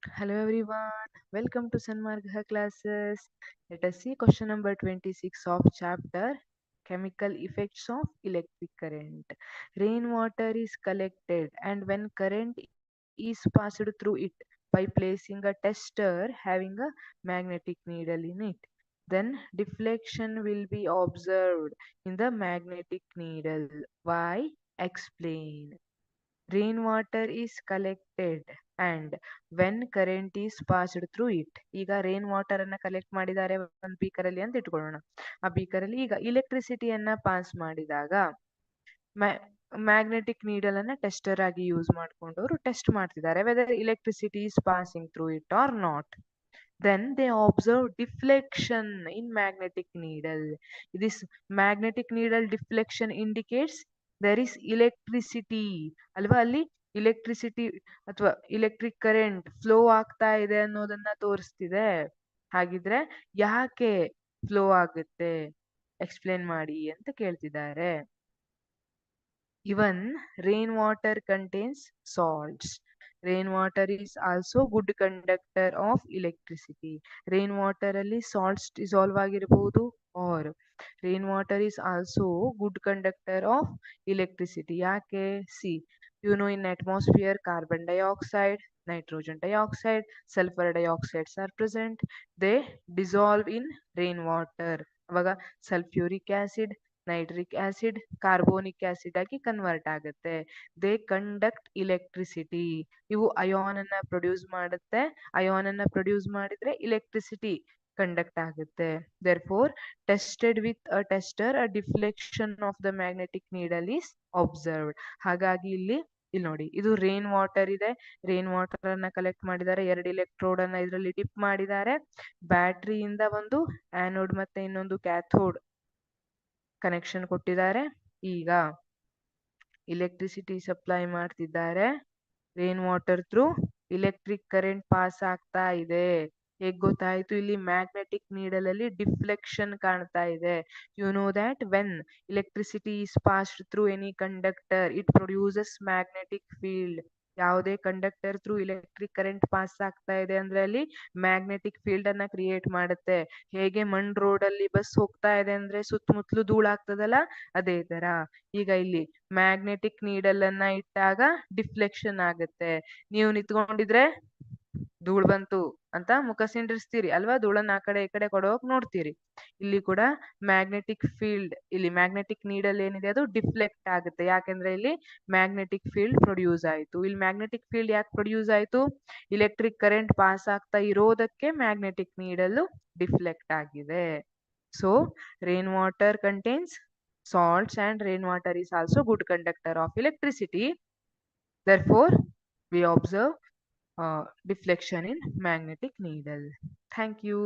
Hello everyone, welcome to Sanmargha classes. Let us see question number 26 of chapter Chemical Effects of Electric Current. Rainwater is collected and when current is passed through it by placing a tester having a magnetic needle in it, then deflection will be observed in the magnetic needle. Why? Explain. Rainwater is collected and when current is passed through it. ಈಗ rain water ಅನ್ನ collect ಮಾಡಿದ್ದಾರೆ ಒಂದು beaker ಅಲ್ಲಿ ಅಂತ ಇಟ್ಕೊಳ್ಳೋಣ. ಆ beaker ಅಲ್ಲಿ ಈಗ ಇಲೆಕ್ಟ್ರಿಸಿಟಿಯನ್ನ ಪಾಸ್ ಮಾಡಿದಾಗ ಮ್ಯಾಗ್ನೆಟಿಕ್ ನೀಡಲ್ ಅನ್ನ ಟೆಸ್ಟರ್ ಆಗಿ ಯೂಸ್ ಮಾಡ್ಕೊಂಡು ಅವರು ಟೆಸ್ಟ್ ಮಾಡ್ತಿದ್ದಾರೆ whether electricity is passing through it or not. Then they observe deflection in magnetic needle. This magnetic needle deflection indicates there is electricity. ಅಲ್ವಾ, ಅಲ್ಲಿ ಇಲೆಕ್ಟ್ರಿಸಿಟಿ ಅಥವಾ ಇಲೆಕ್ಟ್ರಿಕ್ ಕರೆಂಟ್ ಫ್ಲೋ ಆಗ್ತಾ ಇದೆ ಅನ್ನೋದನ್ನ ತೋರಿಸ್ತಿದೆ. ಹಾಗಿದ್ರೆ ಯಾಕೆ ಫ್ಲೋ ಆಗುತ್ತೆ ಎಕ್ಸ್ಪ್ಲೇನ್ ಮಾಡಿ ಅಂತ ಕೇಳ್ತಿದ್ದಾರೆ. Even rainwater contains salts. Rainwater is also good conductor of electricity. Rainwater ಅಲ್ಲಿ salts dissolve ಆಗಿರಬಹುದು or rainwater is also good conductor of electricity. ಯಾಕೆ? See, you know in atmosphere carbon dioxide, nitrogen dioxide, sulfur dioxides are present. They dissolve in rainwater. ಅವಾಗ sulfuric acid, nitric acid carbonic acid ಆಗಿ convert ಆಗುತ್ತೆ. They conduct electricity. ಇವು ion ಅನ್ನ produce ಮಾಡುತ್ತೆ. Ion ಅನ್ನ produce ಮಾಡಿದ್ರೆ electricity conduct ಆಗುತ್ತೆ. Therefore tested with a tester a deflection of the magnetic needle is observed. ಹಾಗಾಗಿ ಇಲ್ಲಿ ನೋಡಿ, ಇದು ರೈನ್ ವಾಟರ್ ಇದೆ. ರೈನ್ ವಾಟರ್ ಅನ್ನ ಕಲೆಕ್ಟ್ ಮಾಡಿದ್ದಾರೆ. 2 ಇಲೆಕ್ಟ್ರೋಡ್ ಅನ್ನ ಇದರಲ್ಲಿ ಡಿಪ್ ಮಾಡಿದ್ದಾರೆ. ಬ್ಯಾಟ್ರಿಯಿಂದ ಒಂದು ಆನೋಡ್ ಮತ್ತೆ ಇನ್ನೊಂದು ಕ್ಯಾಥೋಡ್ ಕನೆಕ್ಷನ್ ಕೊಟ್ಟಿದ್ದಾರೆ. ಈಗ ಇಲೆಕ್ಟ್ರಿಸಿಟಿ ಸಪ್ಲೈ ಮಾಡ್ತಿದ್ದಾರೆ. Rain water through electric current pass ಆಗ್ತಾ ಇದೆ. ಹೇಗ್ ಗೊತ್ತಾಯ್ತು? ಇಲ್ಲಿ ಮ್ಯಾಗ್ನೆಟಿಕ್ ನೀಡಲ್ ಅಲ್ಲಿ ಡಿಫ್ಲೆಕ್ಷನ್ ಕಾಣ್ತಾ ಇದೆ. You know that when electricity is passed through any conductor it produces magnetic field. ಯಾವುದೇ conductor through electric current pass ಆಗ್ತಾ ಇದೆ ಅಂದ್ರೆ ಅಲ್ಲಿ ಮ್ಯಾಗ್ನೆಟಿಕ್ ಫೀಲ್ಡ್ ಅನ್ನ ಕ್ರಿಯೇಟ್ ಮಾಡುತ್ತೆ. ಹೇಗೆ ಮಣ್ ರೋಡ್ ಅಲ್ಲಿ ಬಸ್ ಹೋಗ್ತಾ ಇದೆ ಅಂದ್ರೆ ಸುತ್ತಮುತ್ತಲು ಧೂಳಾಗ್ತದಲ್ಲ, ಅದೇ ತರ ಈಗ ಇಲ್ಲಿ ಮ್ಯಾಗ್ನೆಟಿಕ್ ನೀಡಲ್ ಅನ್ನ ಇಟ್ಟಾಗ ಡಿಫ್ಲೆಕ್ಷನ್ ಆಗುತ್ತೆ. ನೀವು ನಿಂತ್ಕೊಂಡಿದ್ರೆ ಧೂಳ್ ಬಂತು ಅಂತ ಮುಖ ಸಿಂಡರಿಸ್ತೀರಿ ಅಲ್ವಾ, ಧೂಳನ್ನ ಆ ಕಡೆ ಈ ಕಡೆ ಕೊಡೋಕ್ ನೋಡ್ತೀರಿ. ಇಲ್ಲಿ ಕೂಡ ಮ್ಯಾಗ್ನೆಟಿಕ್ ಫೀಲ್ಡ್, ಇಲ್ಲಿ ಮ್ಯಾಗ್ನೆಟಿಕ್ ನೀಡಲ್ ಏನಿದೆ ಅದು ಡಿಫ್ಲೆಕ್ಟ್ ಆಗುತ್ತೆ. ಯಾಕೆಂದ್ರೆ ಇಲ್ಲಿ ಮ್ಯಾಗ್ನೆಟಿಕ್ ಫೀಲ್ಡ್ ಪ್ರೊಡ್ಯೂಸ್ ಆಯ್ತು. ಇಲ್ಲಿ ಮ್ಯಾಗ್ನೆಟಿಕ್ ಫೀಲ್ಡ್ ಯಾಕೆ ಪ್ರೊಡ್ಯೂಸ್ ಆಯ್ತು? ಇಲೆಕ್ಟ್ರಿಕ್ ಕರೆಂಟ್ ಪಾಸ್ ಆಗ್ತಾ ಇರೋದಕ್ಕೆ ಮ್ಯಾಗ್ನೆಟಿಕ್ ನೀಡಲ್ ಡಿಫ್ಲೆಕ್ಟ್ ಆಗಿದೆ. So rain water contains salts and rainwater is also good conductor of electricity. Therefore we observe deflection in magnetic needle. Thank you.